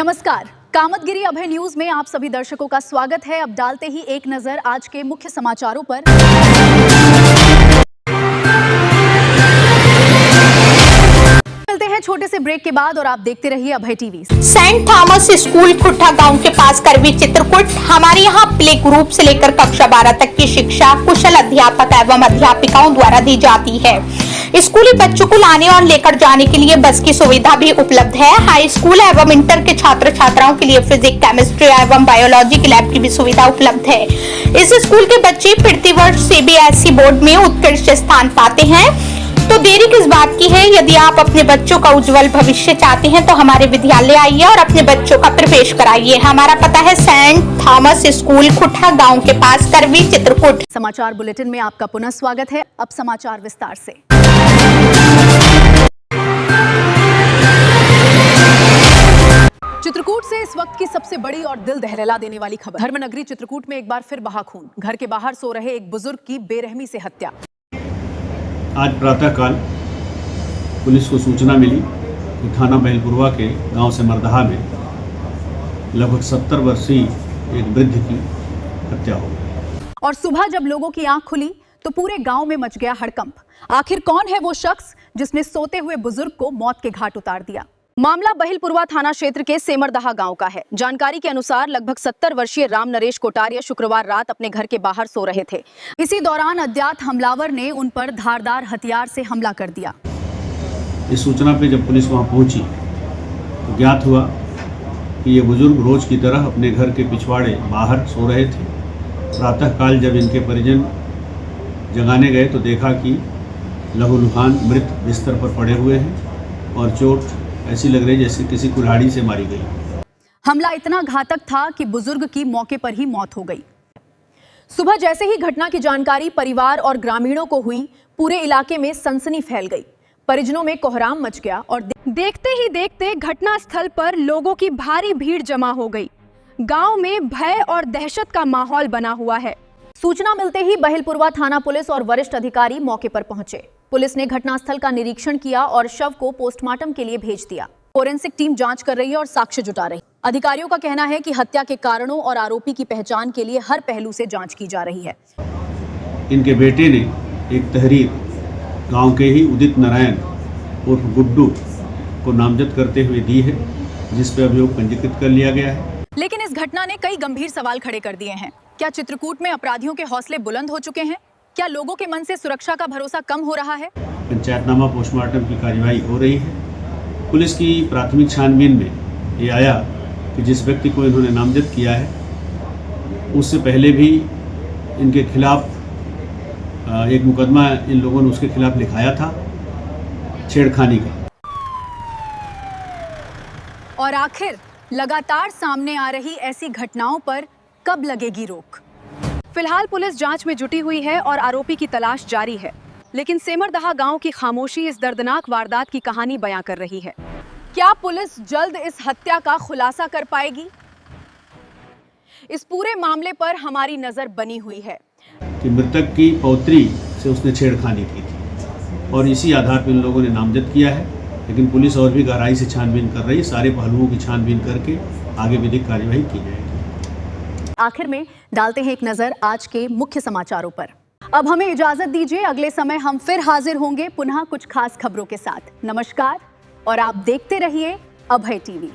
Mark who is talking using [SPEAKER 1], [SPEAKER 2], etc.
[SPEAKER 1] नमस्कार, कामतगिरी अभय न्यूज में आप सभी दर्शकों का स्वागत है। अब डालते ही एक नजर आज के मुख्य समाचारों पर। मिलते हैं छोटे से ब्रेक के बाद और आप देखते रहिए अभय टीवी।
[SPEAKER 2] सेंट थॉमस स्कूल खुट्टा गांव के पास करवी चित्रकूट। हमारे यहाँ प्ले ग्रुप से लेकर कक्षा 12 तक की शिक्षा कुशल अध्यापक एवं अध्यापिकाओं द्वारा दी जाती है। स्कूली बच्चों को लाने और लेकर जाने के लिए बस की सुविधा भी उपलब्ध है। हाई स्कूल एवं इंटर के छात्र छात्राओं के लिए फिजिक्स, केमिस्ट्री एवं बायोलॉजी की लैब की भी सुविधा उपलब्ध है। इस स्कूल के बच्चे प्रतिवर्ष सीबीएसई बोर्ड में उत्कृष्ट स्थान पाते हैं। तो देरी किस बात की है? यदि आप अपने बच्चों का उज्जवल भविष्य चाहते हैं तो हमारे विद्यालय आइए और अपने बच्चों का प्रवेश कराइए। हमारा पता है सेंट थॉमस स्कूल खुट्टा गांव के पास करवी चित्रकूट।
[SPEAKER 1] समाचार बुलेटिन में आपका पुनः स्वागत है। अब समाचार विस्तार से। चित्रकूट से इस वक्त की सबसे बड़ी और दिल दहला देने वाली खबर। धर्मनगरी चित्रकूट में एक बार फिर बहा खून। घर के बाहर सो रहे एक बुजुर्ग की बेरहमी से हत्या।
[SPEAKER 3] आज प्रातःकाल पुलिस को सूचना मिली कि थाना बहलपुरवा के गांव से मरदहा में लगभग 70 वर्षीय एक वृद्ध की हत्या हो गई।
[SPEAKER 1] और सुबह जब लोगों की आंख खुली तो पूरे गांव में मच गया हड़कंप। आखिर कौन है वो शख्स जिसने सोते हुए बुजुर्ग को मौत के घाट उतार दिया? मामला बहलपुरवा थाना क्षेत्र के सेमरदहा गांव का है। जानकारी के अनुसार लगभग 70 वर्षीय राम नरेश कोटारिया शुक्रवार रात अपने घर के बाहर सो रहे थे। इसी दौरान अज्ञात हमलावर ने उन पर धारदार हथियार से हमला कर दिया।
[SPEAKER 3] इस सूचना पे जब पुलिस वहां पहुंची तो ज्ञात हुआ कि ये बुजुर्ग रोज की तरह अपने घर के पिछवाड़े बाहर सो रहे थे। प्रातःकाल जब इनके परिजन जगाने गए तो देखा कि लहूलुहान मृत बिस्तर पर पड़े हुए हैं और चोट ऐसी लग रही जैसे किसी कुल्हाड़ी से मारी गई।
[SPEAKER 1] हमला इतना घातक था कि बुजुर्ग की मौके पर ही मौत हो गई। सुबह जैसे ही घटना की जानकारी परिवार और ग्रामीणों को हुई, पूरे इलाके में सनसनी फैल गई। परिजनों में कोहराम मच गया और देखते ही देखते घटना स्थल पर लोगों की भारी भीड़ जमा हो गई। गांव में भय और दहशत का माहौल बना हुआ है। सूचना मिलते ही बहलपुरवा थाना पुलिस और वरिष्ठ अधिकारी मौके पर पहुंचे। पुलिस ने घटनास्थल का निरीक्षण किया और शव को पोस्टमार्टम के लिए भेज दिया। फोरेंसिक टीम जांच कर रही है और साक्ष्य जुटा रही। अधिकारियों का कहना है कि हत्या के कारणों और आरोपी की पहचान के लिए हर पहलू से जांच की जा रही है।
[SPEAKER 3] इनके बेटे ने एक तहरीर गांव के ही उदित नारायण उर्फ गुड्डू को नामजद करते हुए दी है, जिस पर अभियोग पंजीकृत कर लिया गया है।
[SPEAKER 1] लेकिन इस घटना ने कई गंभीर सवाल खड़े कर दिए हैं। क्या चित्रकूट में अपराधियों के हौसले बुलंद हो चुके हैं? क्या लोगों के मन से सुरक्षा का भरोसा कम हो रहा है?
[SPEAKER 3] पंचायतनामा पोस्टमार्टम की कार्यवाही हो रही है। पुलिस की प्राथमिक छानबीन में ये आया कि जिस व्यक्ति को इन्होंने नामजद किया है उससे पहले भी इनके खिलाफ एक मुकदमा इन लोगों ने उसके खिलाफ लिखाया था, छेड़खानी का।
[SPEAKER 1] और आखिर लगातार सामने आ रही ऐसी घटनाओं पर कब लगेगी रोक? फिलहाल पुलिस जांच में जुटी हुई है और आरोपी की तलाश जारी है। लेकिन सेमरदहा गांव की खामोशी इस दर्दनाक वारदात की कहानी बयां कर रही है। क्या पुलिस जल्द इस हत्या का खुलासा कर पाएगी? इस पूरे मामले पर हमारी नजर बनी हुई है
[SPEAKER 3] कि मृतक की पौत्री से उसने छेड़खानी की थी और इसी आधार पर इन लोगों ने नामजद किया है। लेकिन पुलिस और भी गहराई से छानबीन कर रही है। सारे पहलुओं की छानबीन करके आगे विधिक कार्यवाही की जाएगी।
[SPEAKER 1] आखिर में डालते हैं एक नजर आज के मुख्य समाचारों पर। अब हमें इजाजत दीजिए। अगले समय हम फिर हाजिर होंगे पुनः कुछ खास खबरों के साथ। नमस्कार और आप देखते रहिए अभय टीवी।